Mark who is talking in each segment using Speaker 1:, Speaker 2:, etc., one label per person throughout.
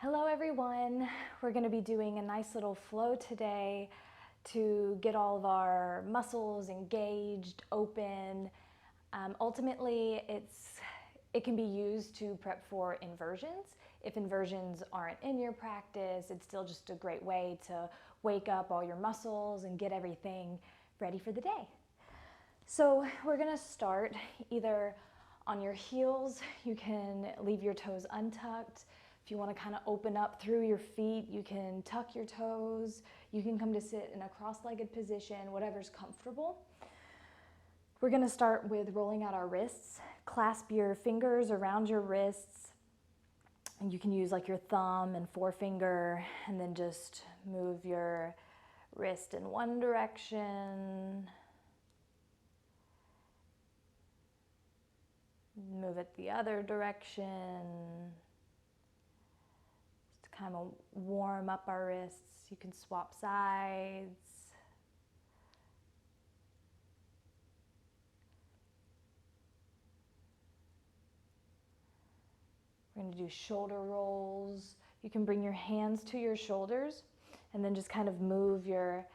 Speaker 1: Hello everyone. We're going to be doing a nice little flow today to get all of our muscles engaged, open. Ultimately, it can be used to prep for inversions. If inversions aren't in your practice, it's still just a great way to wake up all your muscles and get everything ready for the day. So we're going to start either on your heels. You can leave your toes untucked. If you want to kind of open up through your feet, you can tuck your toes. You can come to sit in a cross-legged position, whatever's comfortable. We're going to start with rolling out our wrists. Clasp your fingers around your wrists. And you can use like your thumb and forefinger, and then just move your wrist in one direction. Move it the other direction. Kind of warm up our wrists. You can swap sides. We're going to do shoulder rolls. You can bring your hands to your shoulders and then just kind of move your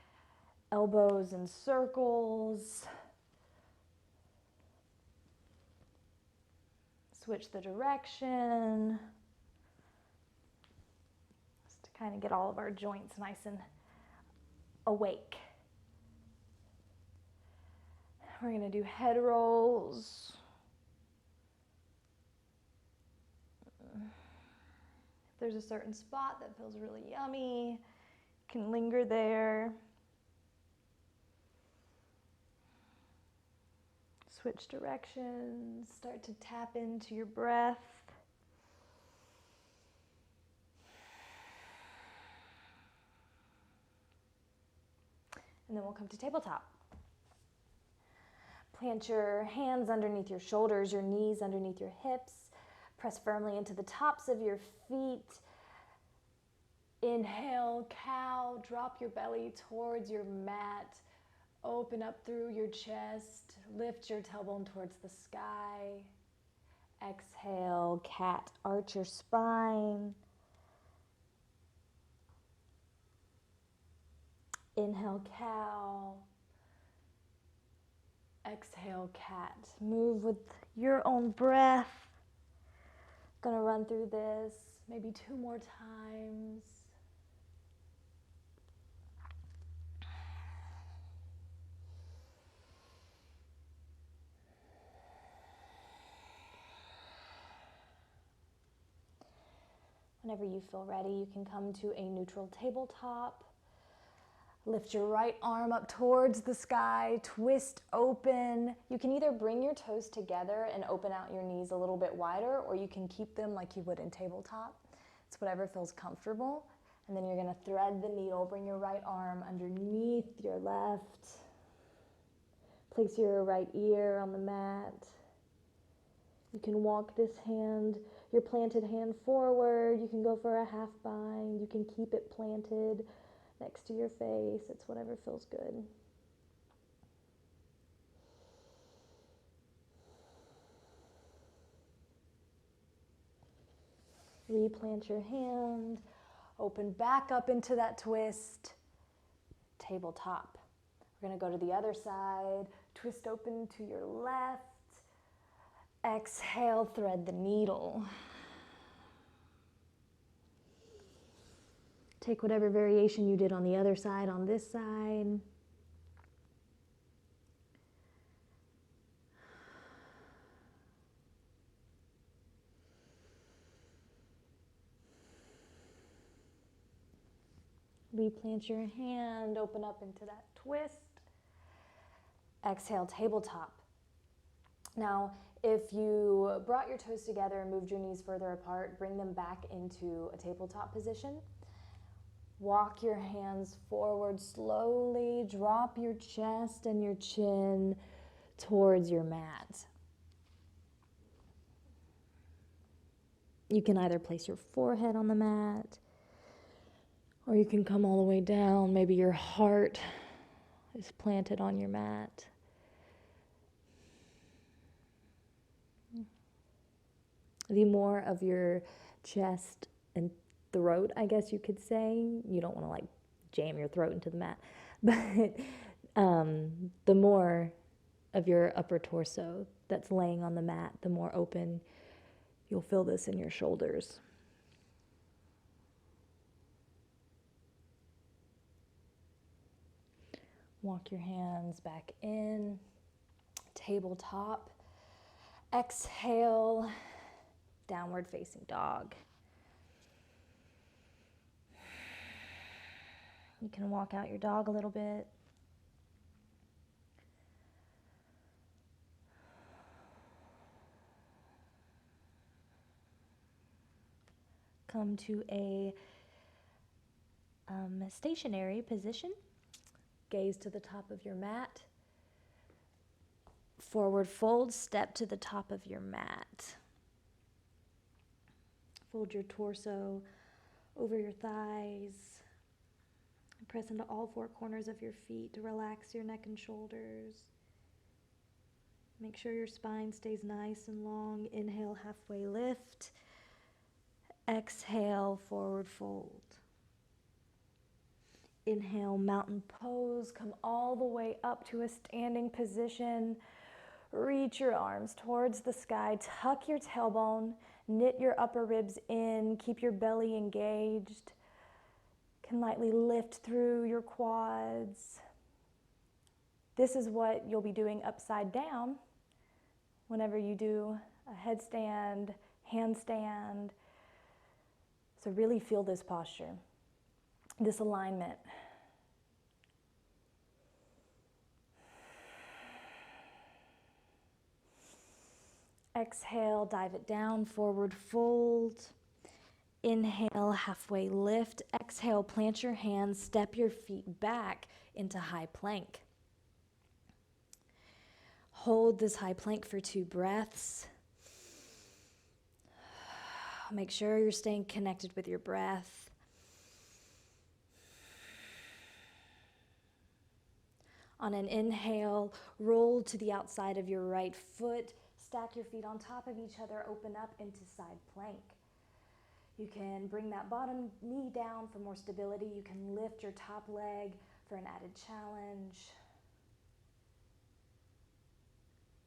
Speaker 1: elbows in circles. Switch the direction. Kind of get all of our joints nice and awake. We're going to do head rolls. If there's a certain spot that feels really yummy, you can linger there. Switch directions, start to tap into your breath. And then we'll come to tabletop. Plant your hands underneath your shoulders, your knees underneath your hips. Press firmly into the tops of your feet. Inhale, cow. Drop your belly towards your mat. Open up through your chest. Lift your tailbone towards the sky. Exhale, cat. Arch your spine. Inhale, cow. Exhale, cat. Move with your own breath. Gonna run through this maybe 2 more times. Whenever you feel ready, you can come to a neutral tabletop. Lift your right arm up towards the sky, twist open. You can either bring your toes together and open out your knees a little bit wider, or you can keep them like you would in tabletop. It's whatever feels comfortable. And then you're gonna thread the needle, bring your right arm underneath your left. Place your right ear on the mat. You can walk this hand, your planted hand forward. You can go for a half bind. You can keep it planted next to your face. It's whatever feels good. Replant your hand. Open back up into that twist. Tabletop. We're going to go to the other side. Twist open to your left. Exhale, thread the needle. Take whatever variation you did on the other side on this side. Replant your hand, open up into that twist. Exhale, tabletop. Now, if you brought your toes together and moved your knees further apart, bring them back into a tabletop position. Walk your hands forward slowly. Drop your chest and your chin towards your mat. You can either place your forehead on the mat, or you can come all the way down. Maybe your heart is planted on your mat. The more of your chest and throat, I guess you could say. You don't want to like jam your throat into the mat, but the more of your upper torso that's laying on the mat, the more open you'll feel this in your shoulders. Walk your hands back in, tabletop. Exhale, downward facing dog. You can walk out your dog a little bit. Come to a stationary position. Gaze to the top of your mat. Forward fold, step to the top of your mat. Fold your torso over your thighs. Press into all four corners of your feet to relax your neck and shoulders. Make sure your spine stays nice and long. Inhale, halfway lift. Exhale, forward fold. Inhale, mountain pose. Come all the way up to a standing position. Reach your arms towards the sky. Tuck your tailbone. Knit your upper ribs in. Keep your belly engaged. Can lightly lift through your quads. This is what you'll be doing upside down whenever you do a headstand, handstand. So really feel this posture, this alignment. Exhale, dive it down, forward fold. Inhale, halfway lift. Exhale, plant your hands, step your feet back into high plank. Hold this high plank for 2 breaths. Make sure you're staying connected with your breath. On an inhale, roll to the outside of your right foot. Stack your feet on top of each other, open up into side plank. You can bring that bottom knee down for more stability. You can lift your top leg for an added challenge.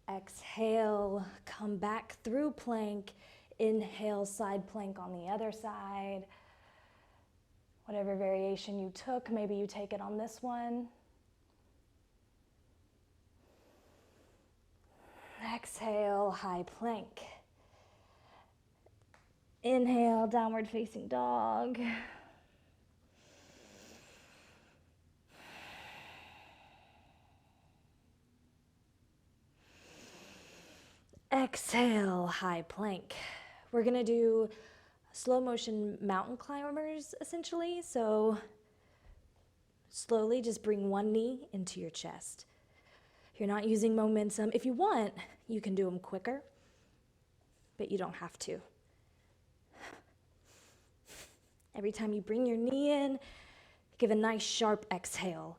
Speaker 1: Exhale, come back through plank. Inhale, side plank on the other side. Whatever variation you took, maybe you take it on this one. Exhale, high plank. Inhale, downward facing dog. Exhale, high plank. We're gonna do slow motion mountain climbers essentially. So slowly just bring one knee into your chest. You're not using momentum. If you want, you can do them quicker, but you don't have to. Every time you bring your knee in, give a nice sharp exhale.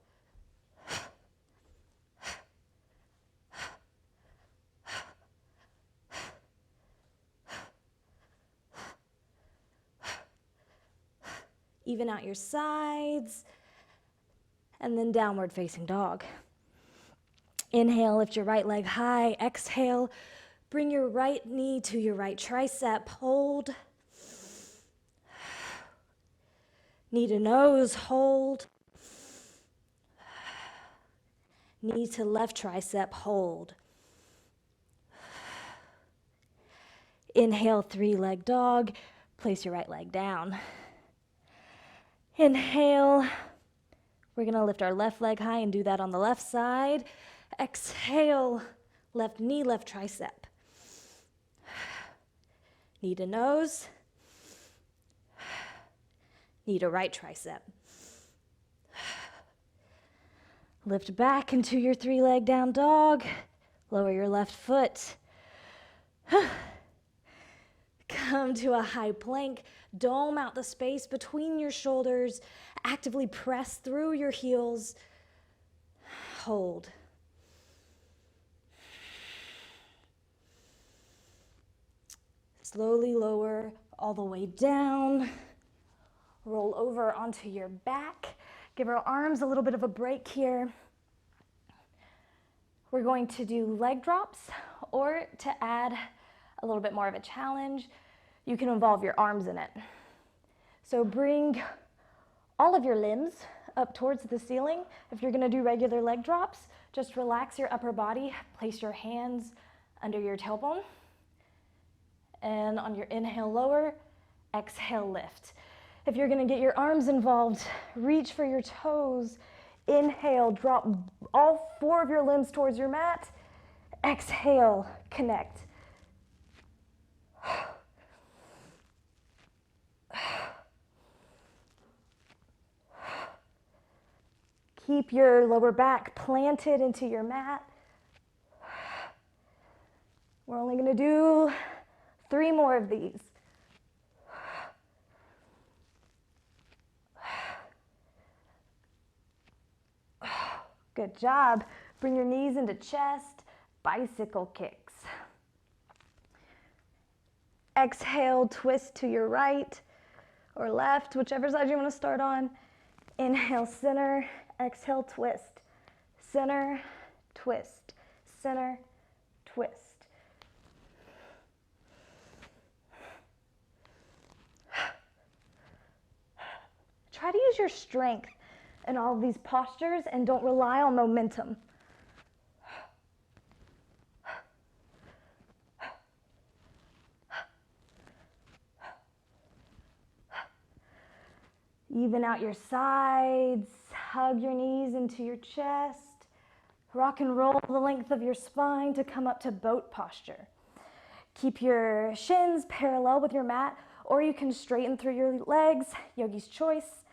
Speaker 1: Even out your sides, and then downward facing dog. Inhale, lift your right leg high. Exhale, bring your right knee to your right tricep. Hold. Knee to nose, hold. Knee to left tricep, hold. Inhale, 3-leg dog. Place your right leg down. Inhale. We're gonna lift our left leg high and do that on the left side. Exhale, left knee, left tricep. Knee to nose. Knee to right tricep. Lift back into your 3-leg down dog. Lower your left foot. Come to a high plank. Dome out the space between your shoulders. Actively press through your heels. Hold. Slowly lower all the way down. Roll over onto your back. Give our arms a little bit of a break here. We're going to do leg drops, or to add a little bit more of a challenge, you can involve your arms in it. So bring all of your limbs up towards the ceiling. If you're gonna do regular leg drops, just relax your upper body, place your hands under your tailbone, and on your inhale, lower, exhale, lift. If you're gonna get your arms involved, reach for your toes, inhale, drop all 4 of your limbs towards your mat, exhale, connect. Keep your lower back planted into your mat. We're only going to do 3 more of these. Good job. Bring your knees into chest, bicycle kicks. Exhale, twist to your right or left, whichever side you want to start on. Inhale, center. Exhale, twist. Center, twist. Center, twist. Try to use your strength in all of these postures and don't rely on momentum. Even out your sides, hug your knees into your chest, rock and roll the length of your spine to come up to boat posture. Keep your shins parallel with your mat, or you can straighten through your legs, yogi's choice.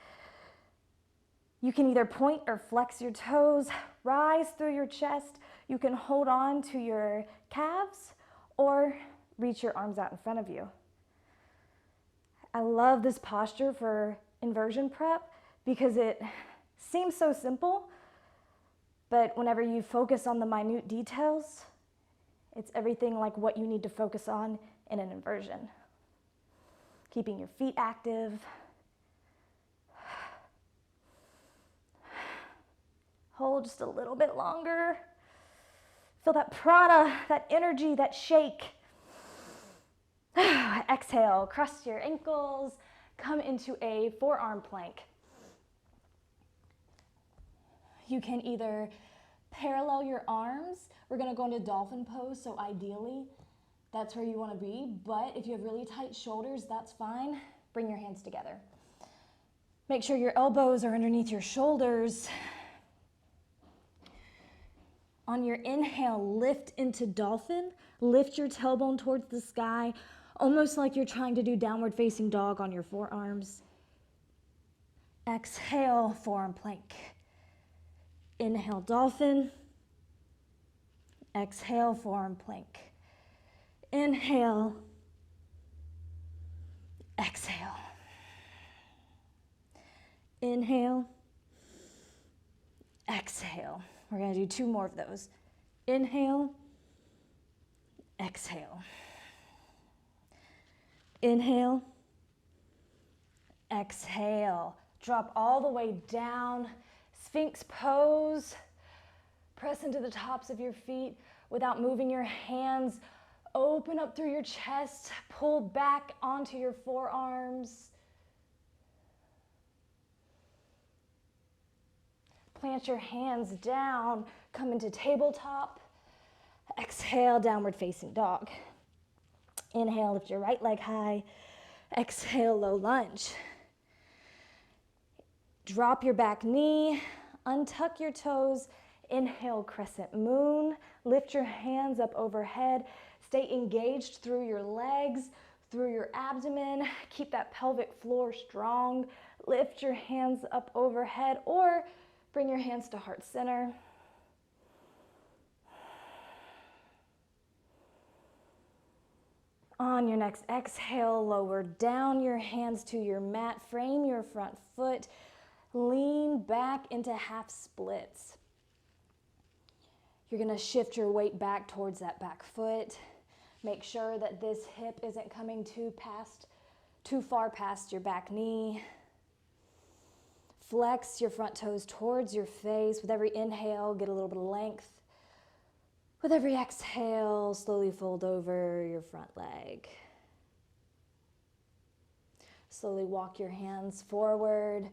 Speaker 1: You can either point or flex your toes, rise through your chest. You can hold on to your calves or reach your arms out in front of you. I love this posture for inversion prep because it seems so simple, but whenever you focus on the minute details, it's everything like what you need to focus on in an inversion. Keeping your feet active. Hold just a little bit longer. Feel that prana, that energy, that shake. Exhale, cross your ankles. Come into a forearm plank. You can either parallel your arms. We're gonna go into dolphin pose, so ideally, that's where you wanna be, but if you have really tight shoulders, that's fine. Bring your hands together. Make sure your elbows are underneath your shoulders. On your inhale, lift into dolphin. Lift your tailbone towards the sky, almost like you're trying to do downward facing dog on your forearms. Exhale, forearm plank. Inhale, dolphin. Exhale, forearm plank. Inhale. Exhale. Inhale. Exhale. We're going to do 2 more of those. Inhale. Exhale. Inhale. Exhale. Drop all the way down. Sphynx pose. Press into the tops of your feet without moving your hands. Open up through your chest. Pull back onto your forearms. Plant your hands down. Come into tabletop. Exhale, downward facing dog. Inhale, lift your right leg high. Exhale, low lunge. Drop your back knee. Untuck your toes. Inhale, crescent moon. Lift your hands up overhead. Stay engaged through your legs, through your abdomen. Keep that pelvic floor strong. Lift your hands up overhead or bring your hands to heart center. On your next exhale, lower down your hands to your mat. Frame your front foot. Lean back into half splits. You're going to shift your weight back towards that back foot. Make sure that this hip isn't coming too far past your back knee. Flex your front toes towards your face. With every inhale, get a little bit of length. With every exhale, slowly fold over your front leg. Slowly walk your hands forward.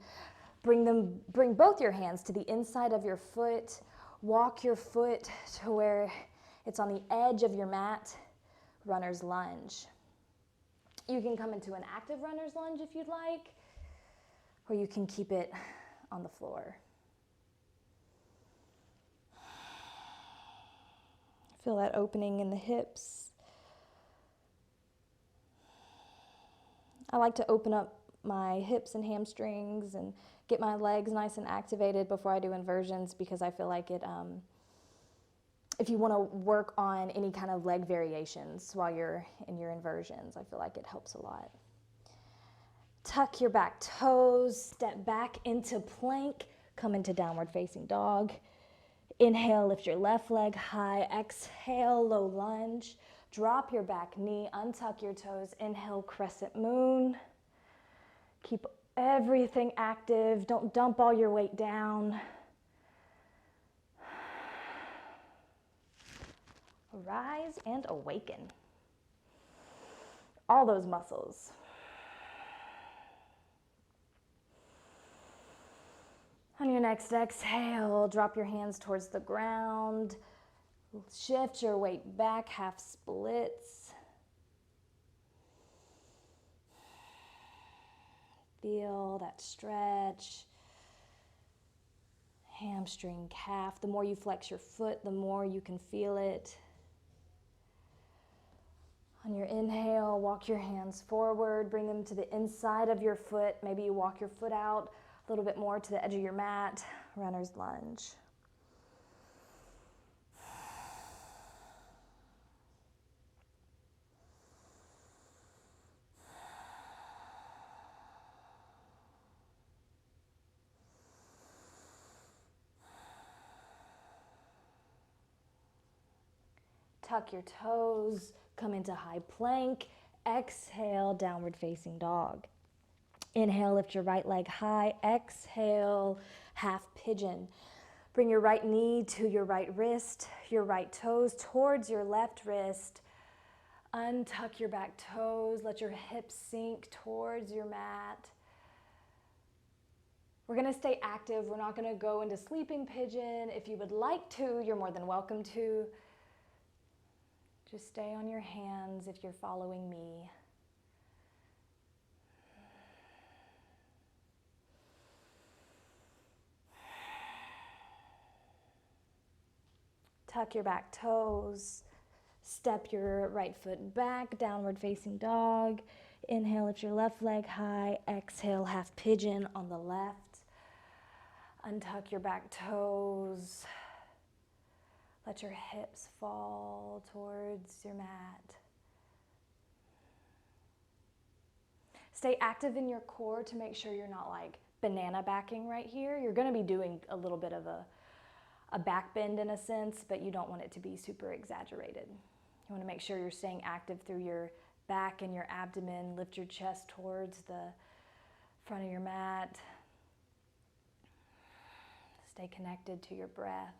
Speaker 1: Bring both your hands to the inside of your foot. Walk your foot to where it's on the edge of your mat. Runner's lunge. You can come into an active runner's lunge if you'd like, or you can keep it on the floor. Feel that opening in the hips. I like to open up my hips and hamstrings and get my legs nice and activated before I do inversions, because I feel like it, if you want to work on any kind of leg variations while you're in your inversions, I feel like it helps a lot. Tuck your back toes, step back into plank, come into downward facing dog. Inhale, lift your left leg high. Exhale, low lunge. Drop your back knee, untuck your toes. Inhale, crescent moon. Keep everything active. Don't dump all your weight down. Rise and awaken. All those muscles. On your next exhale, drop your hands towards the ground. Shift your weight back, half splits. Feel that stretch. Hamstring, calf. The more you flex your foot, the more you can feel it. On your inhale, walk your hands forward. Bring them to the inside of your foot. Maybe you walk your foot out a little bit more to the edge of your mat. Runner's lunge. Tuck your toes, come into high plank. Exhale, downward facing dog. Inhale, lift your right leg high. Exhale, half pigeon. Bring your right knee to your right wrist, your right toes towards your left wrist. Untuck your back toes, let your hips sink towards your mat. We're gonna stay active. We're not gonna go into sleeping pigeon. If you would like to, you're more than welcome to. Just stay on your hands if you're following me. Tuck your back toes. Step your right foot back, downward facing dog. Inhale, lift your left leg high. Exhale, half pigeon on the left. Untuck your back toes. Let your hips fall towards your mat. Stay active in your core to make sure you're not like banana backing right here. You're gonna be doing a little bit of a back bend in a sense, but you don't want it to be super exaggerated. You wanna make sure you're staying active through your back and your abdomen. Lift your chest towards the front of your mat. Stay connected to your breath.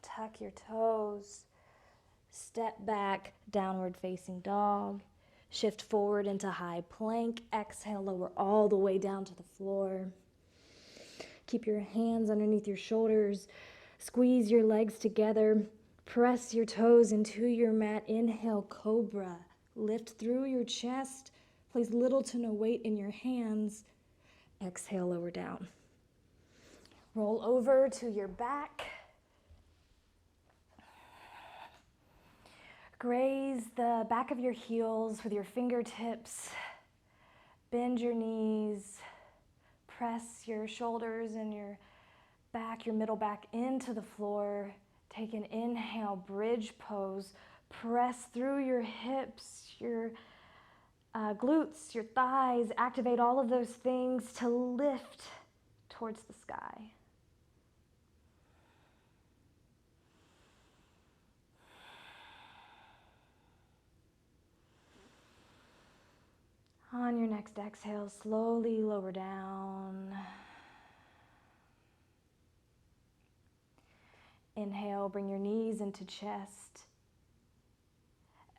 Speaker 1: Tuck your toes, step back, downward facing dog, shift forward into high plank, exhale, lower all the way down to the floor. Keep your hands underneath your shoulders, squeeze your legs together, press your toes into your mat, inhale, cobra, lift through your chest, place little to no weight in your hands, exhale, lower down. Roll over to your back. Graze the back of your heels with your fingertips. Bend your knees. Press your shoulders and your back, your middle back into the floor. Take an inhale, bridge pose. Press through your hips, your glutes, your thighs. Activate all of those things to lift towards the sky. On your next exhale, slowly lower down. Inhale, bring your knees into chest.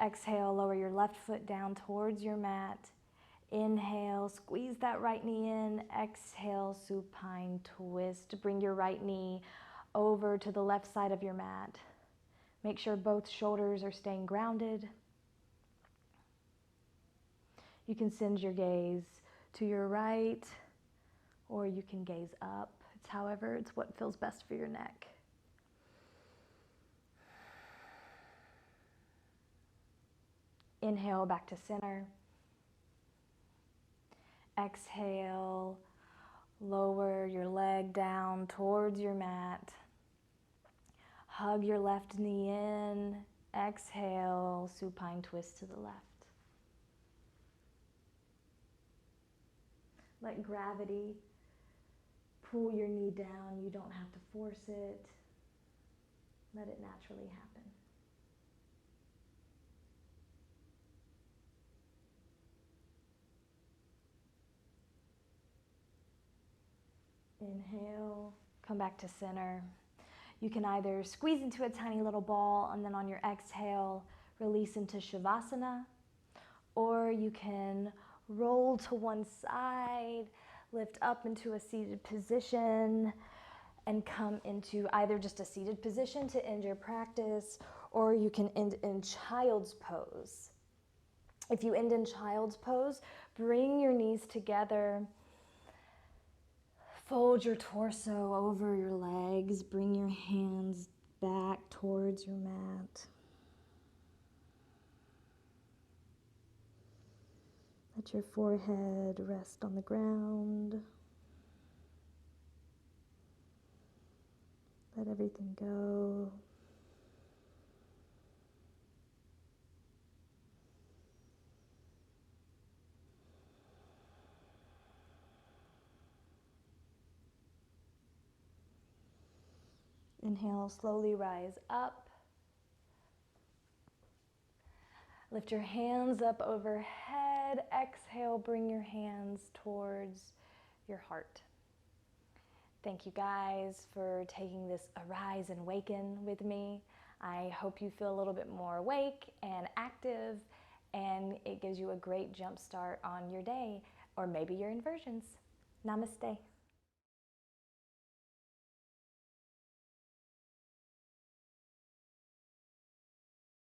Speaker 1: Exhale, lower your left foot down towards your mat. Inhale, squeeze that right knee in. Exhale, supine twist. Bring your right knee over to the left side of your mat. Make sure both shoulders are staying grounded. You can send your gaze to your right, or you can gaze up. It's what feels best for your neck. Inhale, back to center. Exhale, lower your leg down towards your mat. Hug your left knee in. Exhale, supine twist to the left. Let gravity pull your knee down. You don't have to force it. Let it naturally happen. Inhale, come back to center. You can either squeeze into a tiny little ball and then on your exhale, release into Shavasana, or you can roll to one side, lift up into a seated position, and come into either just a seated position to end your practice, or you can end in child's pose. If you end in child's pose, bring your knees together. Fold your torso over your legs. Bring your hands back towards your mat. Let your forehead rest on the ground. Let everything go. Inhale, slowly rise up. Lift your hands up overhead. Exhale, bring your hands towards your heart. Thank you guys for taking this Arise and Awaken with me. I hope you feel a little bit more awake and active, and it gives you a great jump start on your day, or maybe your inversions. Namaste.